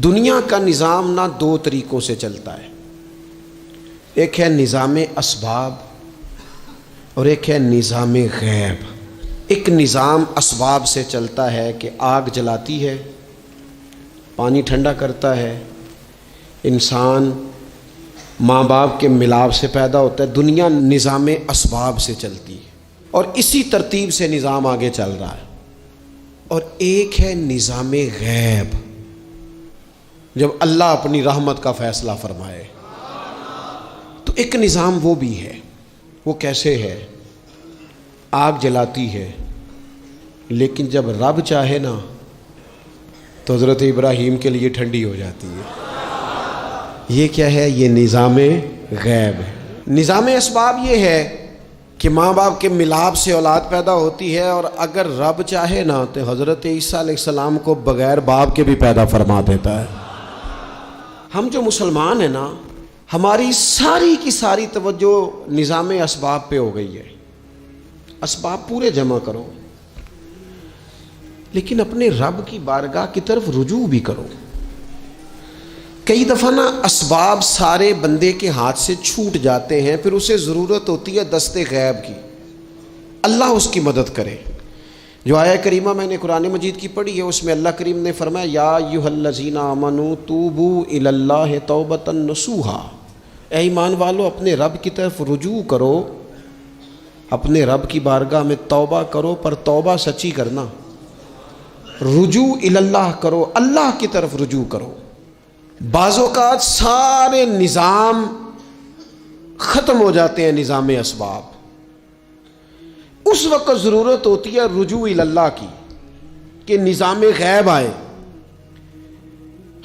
دنیا کا نظام نہ دو طریقوں سے چلتا ہے، ایک ہے نظام اسباب اور ایک ہے نظام غیب۔ ایک نظام اسباب سے چلتا ہے کہ آگ جلاتی ہے، پانی ٹھنڈا کرتا ہے، انسان ماں باپ کے ملاپ سے پیدا ہوتا ہے۔ دنیا نظام اسباب سے چلتی ہے اور اسی ترتیب سے نظام آگے چل رہا ہے۔ اور ایک ہے نظام غیب، جب اللہ اپنی رحمت کا فیصلہ فرمائے تو ایک نظام وہ بھی ہے۔ وہ کیسے ہے؟ آگ جلاتی ہے، لیکن جب رب چاہے نا تو حضرت ابراہیم کے لیے ٹھنڈی ہو جاتی ہے۔ یہ کیا ہے؟ یہ نظام غیب ہے۔ نظام اسباب یہ ہے کہ ماں باپ کے ملاپ سے اولاد پیدا ہوتی ہے، اور اگر رب چاہے نا تو حضرت عیسیٰ علیہ السلام کو بغیر باپ کے بھی پیدا فرما دیتا ہے۔ ہم جو مسلمان ہیں نا، ہماری ساری کی ساری توجہ نظام اسباب پہ ہو گئی ہے۔ اسباب پورے جمع کرو، لیکن اپنے رب کی بارگاہ کی طرف رجوع بھی کرو۔ کئی دفعہ نا اسباب سارے بندے کے ہاتھ سے چھوٹ جاتے ہیں، پھر اسے ضرورت ہوتی ہے دست غیب کی، اللہ اس کی مدد کرے۔ جو آیہ کریمہ میں نے قرآن مجید کی پڑھی ہے، اس میں اللہ کریم نے فرمایا یا ایھا الذین آمنوا توبوا الی اللہ توبۃ نصوحا، اے ایمان والو اپنے رب کی طرف رجوع کرو، اپنے رب کی بارگاہ میں توبہ کرو، پر توبہ سچی کرنا، رجوع الی اللہ کرو، اللہ کی طرف رجوع کرو۔ بعض اوقات سارے نظام ختم ہو جاتے ہیں، نظام اسباب، اس وقت ضرورت ہوتی ہے رجوع الی اللہ کی کہ نظام غیب آئے۔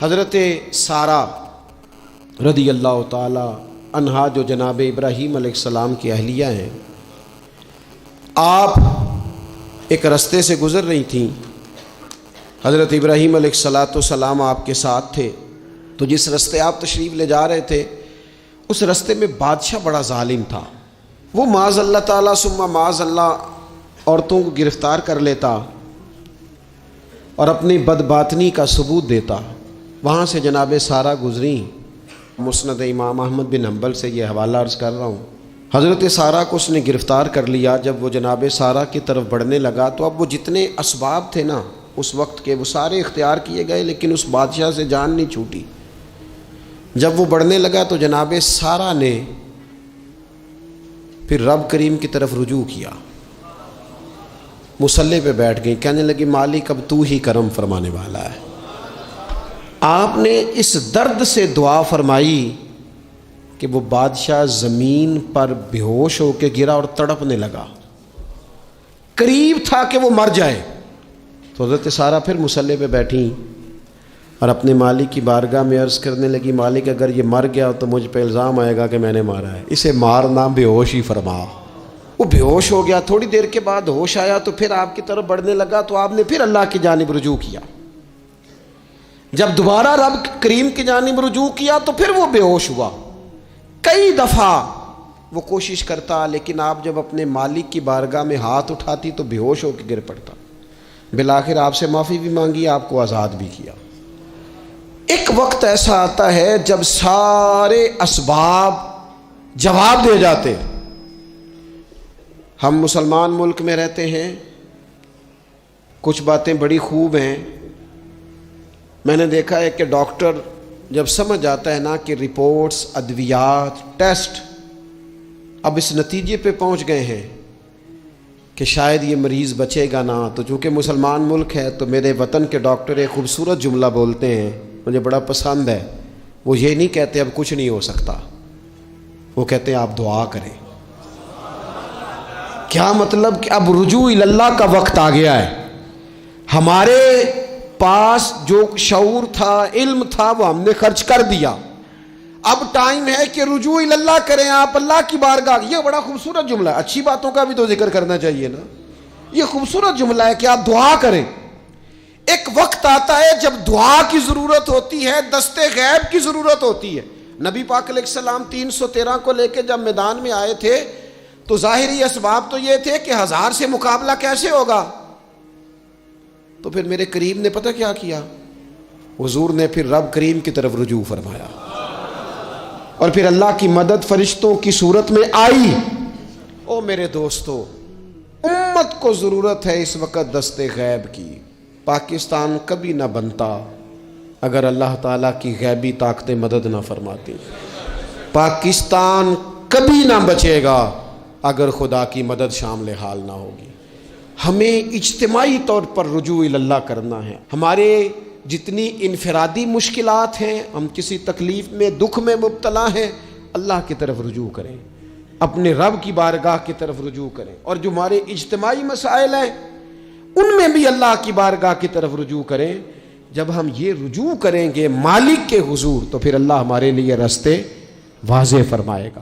حضرت سارہ رضی اللہ تعالی عنہا جو جناب ابراہیم علیہ السلام کی اہلیہ ہیں، آپ ایک رستے سے گزر رہی تھیں، حضرت ابراہیم علیہ السلام آپ کے ساتھ تھے، تو جس رستے آپ تشریف لے جا رہے تھے اس رستے میں بادشاہ بڑا ظالم تھا۔ وہ معاذ اللہ تعالیٰ ثم معاذ اللہ عورتوں کو گرفتار کر لیتا اور اپنی بدباطنی کا ثبوت دیتا۔ وہاں سے جناب سارہ گزریں، مسند امام احمد بن حنبل سے یہ حوالہ عرض کر رہا ہوں۔ حضرت سارہ کو اس نے گرفتار کر لیا۔ جب وہ جناب سارہ کی طرف بڑھنے لگا تو اب وہ جتنے اسباب تھے نا اس وقت کے، وہ سارے اختیار کیے گئے، لیکن اس بادشاہ سے جان نہیں چھوٹی۔ جب وہ بڑھنے لگا تو جناب سارہ نے پھر رب کریم کی طرف رجوع کیا، مصلی پہ بیٹھ گئی، کہنے لگی مالک اب تو ہی کرم فرمانے والا ہے۔ آپ نے اس درد سے دعا فرمائی کہ وہ بادشاہ زمین پر بے ہوش ہو کے گرا اور تڑپنے لگا، قریب تھا کہ وہ مر جائے۔ تو حضرت سارہ پھر مصلی پہ بیٹھیں اور اپنے مالک کی بارگاہ میں عرض کرنے لگی مالک اگر یہ مر گیا تو مجھ پہ الزام آئے گا کہ میں نے مارا ہے، اسے مارنا بے ہوش ہی فرما۔ وہ بے ہوش ہو گیا، تھوڑی دیر کے بعد ہوش آیا تو پھر آپ کی طرف بڑھنے لگا، تو آپ نے پھر اللہ کی جانب رجوع کیا۔ جب دوبارہ رب کریم کی جانب رجوع کیا تو پھر وہ بے ہوش ہوا۔ کئی دفعہ وہ کوشش کرتا، لیکن آپ جب اپنے مالک کی بارگاہ میں ہاتھ اٹھاتی تو بے ہوش ہو کے گر پڑتا۔ بالآخر آپ سے معافی بھی مانگی، آپ کو آزاد بھی کیا۔ ایک وقت ایسا آتا ہے جب سارے اسباب جواب دے جاتے ہیں۔ ہم مسلمان ملک میں رہتے ہیں، کچھ باتیں بڑی خوب ہیں۔ میں نے دیکھا ہے کہ ڈاکٹر جب سمجھ آتا ہے نا کہ رپورٹس، ادویات، ٹیسٹ اب اس نتیجے پہ پہنچ گئے ہیں کہ شاید یہ مریض بچے گا نہ، تو چونکہ مسلمان ملک ہے تو میرے وطن کے ڈاکٹر ایک خوبصورت جملہ بولتے ہیں، مجھے بڑا پسند ہے۔ وہ یہ نہیں کہتے اب کچھ نہیں ہو سکتا، وہ کہتے ہیں آپ دعا کریں۔ کیا مطلب؟ کہ اب رجوع الی اللہ کا وقت آ گیا ہے۔ ہمارے پاس جو شعور تھا، علم تھا، وہ ہم نے خرچ کر دیا۔ اب ٹائم ہے کہ رجوع الی اللہ کریں، آپ اللہ کی بارگاہ۔ یہ بڑا خوبصورت جملہ ہے، اچھی باتوں کا بھی تو ذکر کرنا چاہیے نا۔ یہ خوبصورت جملہ ہے کہ آپ دعا کریں۔ ایک وقت آتا ہے جب دعا کی ضرورت ہوتی ہے، دست غیب کی ضرورت ہوتی ہے۔ نبی پاک علیہ السلام 313 کو لے کے جب میدان میں آئے تھے تو ظاہری اسباب تو یہ تھے کہ 1000 سے مقابلہ کیسے ہوگا، تو پھر میرے قریب نے پتہ کیا کیا، حضور نے پھر رب کریم کی طرف رجوع فرمایا اور پھر اللہ کی مدد فرشتوں کی صورت میں آئی۔ او میرے دوستو، امت کو ضرورت ہے اس وقت دست غیب کی۔ پاکستان کبھی نہ بنتا اگر اللہ تعالیٰ کی غیبی طاقتیں مدد نہ فرماتی۔ پاکستان کبھی نہ بچے گا اگر خدا کی مدد شامل حال نہ ہوگی۔ ہمیں اجتماعی طور پر رجوع اللہ کرنا ہے۔ ہمارے جتنی انفرادی مشکلات ہیں، ہم کسی تکلیف میں دکھ میں مبتلا ہیں، اللہ کی طرف رجوع کریں، اپنے رب کی بارگاہ کی طرف رجوع کریں، اور جو ہمارے اجتماعی مسائل ہیں ان میں بھی اللہ کی بارگاہ کی طرف رجوع کریں۔ جب ہم یہ رجوع کریں گے مالک کے حضور تو پھر اللہ ہمارے لیے راستے واضح فرمائے گا۔